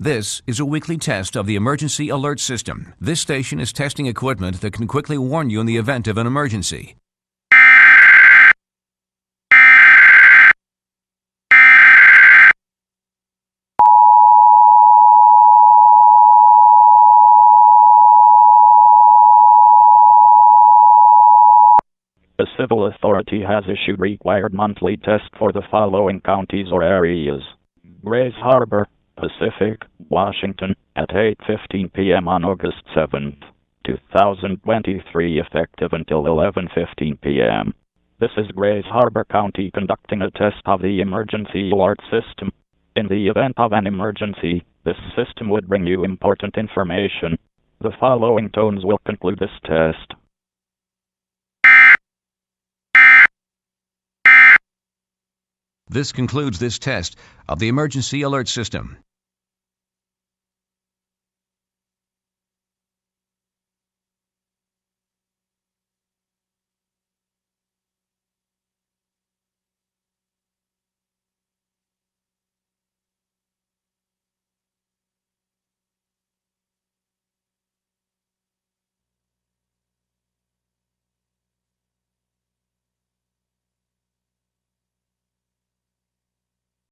This is a weekly test of the emergency alert system. This station is testing equipment that can quickly warn you in the event of an emergency. A civil authority has issued required monthly test for the following counties or areas: Grays Harbor, Pacific, Washington, at 8:15 p.m. on August 7th, 2023, effective until 11:15 p.m. This is Grays Harbor County conducting a test of the emergency alert system. In the event of an emergency, this system would bring you important information. The following tones will conclude this test. This concludes this test of the emergency alert system.